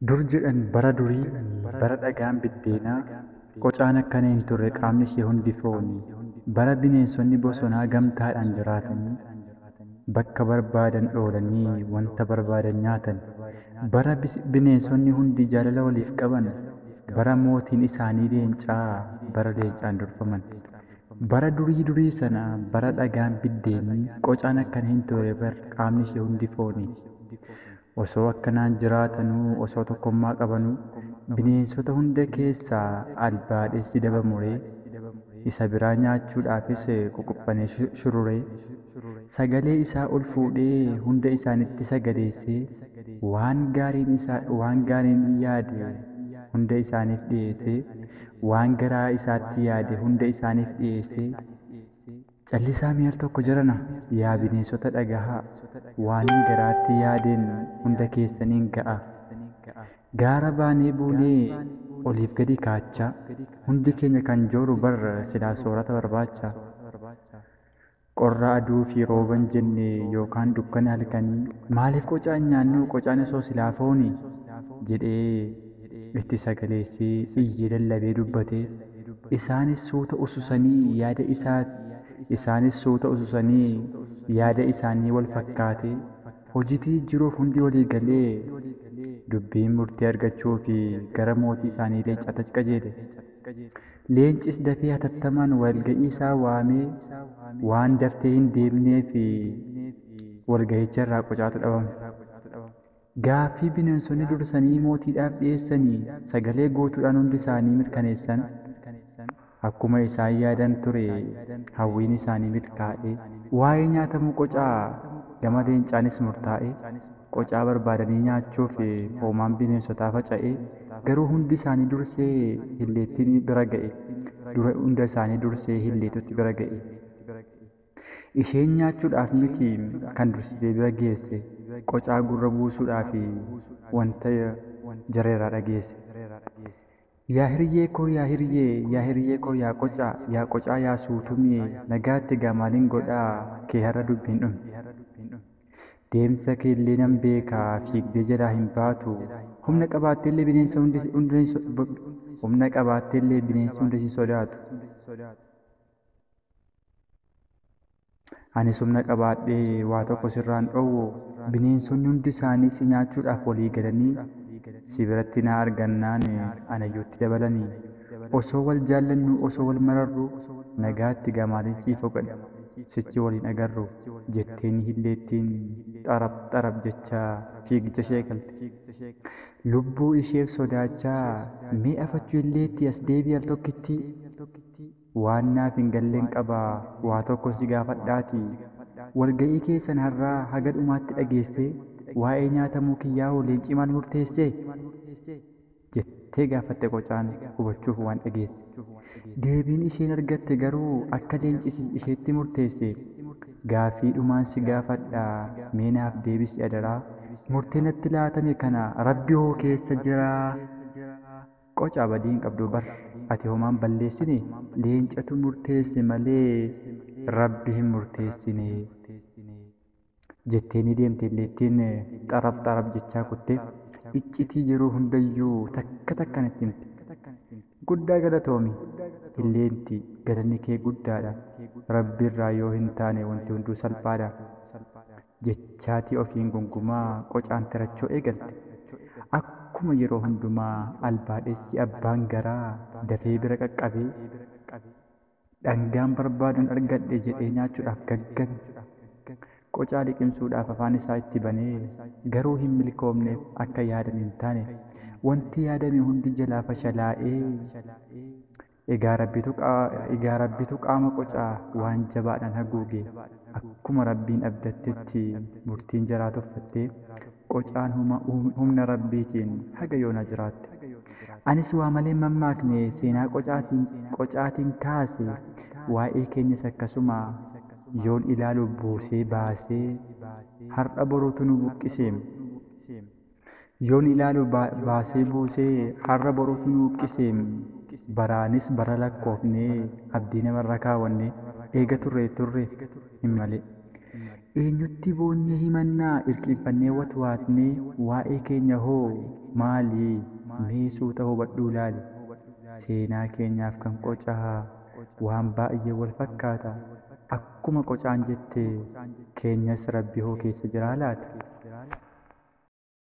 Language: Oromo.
Dur jedhan bara durii bara dhagaan biddeenaa qocaan akkana hin turre qaamni ishee hundi foonii bara bineensonni bosonaa gamtaadhaan jiraatanii bakka barbaadan dhoolanii wanta barbaadan nyaatan bara bineensonni hundi jaalala waliif qaban bara mootiin isaanii leencaa bara leencaan durfaman bara durii sana bara dhagaan biddeenii qocaan akkana hin turre bara qaamni ishee hundi foonii. Osoo akkanaan jiraatanuu osoo tokkummaa qabanuu bineensota hunda keessaa albaadhessi dabamuree isa biraa nyaachuudhaafis ququphanee shururee sagalee isaa ol fuudhee hunda isaanitti sagaleessee waan gaariin yaade hunda isaaniif dhiyeessee waan garaa isaatti yaade hunda isaaniif dhiyeessee callisaa mi'ar tokko jirana yaa bineensota dhagahaa waan garaatti yaadeen hunda keessaniin ga'a. Gaara baanee buunee oliif gadi kaachaa hundi keenya kan jooru barra silaa soorata barbaacha. Qorra aduu fi rooban jenne yookaan dukkana halkanii maaliif qocaan nyaannu qocaan osoo silaa fooni jedhee itti sagaleessee iyyee lallabee dubbatee isaanis suuta yaada isaanii wal fakkaatee hojiitii jiruuf hundi walii galee dubbiin murtii argachuu fi gara mootii isaanii leencaatti qajeele. Leencis dafee hatattamaan walga'ii isaa waamee waan daftee hin deemnee fi walga'icha irraa qocaatu dhabame. Gaaffii bineensonni dursanii mootiidhaaf dhiyeessanii sagalee guutuudhaan hundi isaanii mirkaneessan. Akkuma isaan yaadan ture hawwiin isaanii milkaa'e waa'ee nyaatamuu qocaa gama leencaanis murtaa'e qocaa barbaadanii nyaachuuf hoomaan bineensotaa faca'e garuu hundi isaanii dursee hilleettiin bira ga'e hunda isaanii dursee hilleetutti bira ga'e. Isheen nyaachuudhaaf miti kan dursitee bira geesse qocaa gurra buusuudhaaf wanta jareeraa dhageesse. Yaa hiriyyee koo yaa hiriyyee koo yaa qocaa yaa suutumee nagaatti gaamaaliin godhaa kee har'a dubbiin dhume. Deemsa keellee nan beekaa fiigdee jalaa hin baatu humna qabaatteellee bineensi hunda si sodaatu. Anis humna qabaadhee waa tokko sirraan dhoowwu bineensonni hundi isaanii si nyaachuudhaaf walii galanii si biratti na argannaan anayyuutti dabalanii osoo wal jaallannu osoo wal mararru nagaatti gaamaaliin siif ogadha sichi waliin agarru jetteen hilleettiin xarab jechaa fiigicha ishee galte. Lubbuu isheef sodaachaa mee afachuu illeetti as deebii al tokkitti waan naaf hin galleen qabaa waa tokko si gaafadhaati walga'ii keessan har'aa haga dhumaatti dhageessee waa'ee nyaatamuu kiyyaa'oo leencii maal murteessee jettee gaafatte qocaan hubachuuf waan dhageesse. Deebiin isheen argatte garuu akka leenci isheetti murteesse gaaffii dhumaan si gaafadhaa mee naaf deebisi adaraa murtee natti laatame kana rabbi hoo keessa jiraa. Qocaa badii hin qabdu bar ati homaan balleessine leencatu murteesse malee rabbi hin murteessine jettee ni deemte. Illeettiin xarab jechaa kuttee iccitii jiru hundayyuu takka takkaan itti himte. Guddaa galatoomi illeetti galanni kee guddaadha rabbi irraa yoo hin taane wanti hunduu salphaadha jechaatii ofiin gungumaa qocaan tirachoo eegalte. Akkuma yeroo hundumaa albaadhessi abbaan garaa dafee bira qaqqabee dhangaan barbaaduun argadhe jedhee nyaachuudhaaf gaggabe. Qocaa liqimsuudhaaf afaan isaa itti banee garuu hin milkoomneef akka yaadan hin taane wanti yaadame hundi jalaa fashalaa'ee egaa rabbitu qaama qocaa waan jabaadhaan haguuge akkuma rabbiin abdattetti murtiin jaraa tuffattee qocaan humna rabbiitiin haga yoona jiraatte. Anis waa malee mammaakne seenaa qocaatiin kaase waa'ee keenyas akkasuma yoon ilaalu buusee baasee har'a boruutu nu buqqisee yoon ilaalu baasee buusee har'a boruutu nu buqqisee baraanis bara lakkoofnee abdii namarra kaawwannee eega turre hin malee Eenyutti boonnee himannaa irqeeffannee watwaatnee waa'ee keenya hoo maalii meesuuta hubadhuu laali. Seenaa keenyaaf kan qocaa waan baay'ee wal fakkaata. Akkuma qocaan jettee keenyas Rabbi hoo keessa jiraa laata?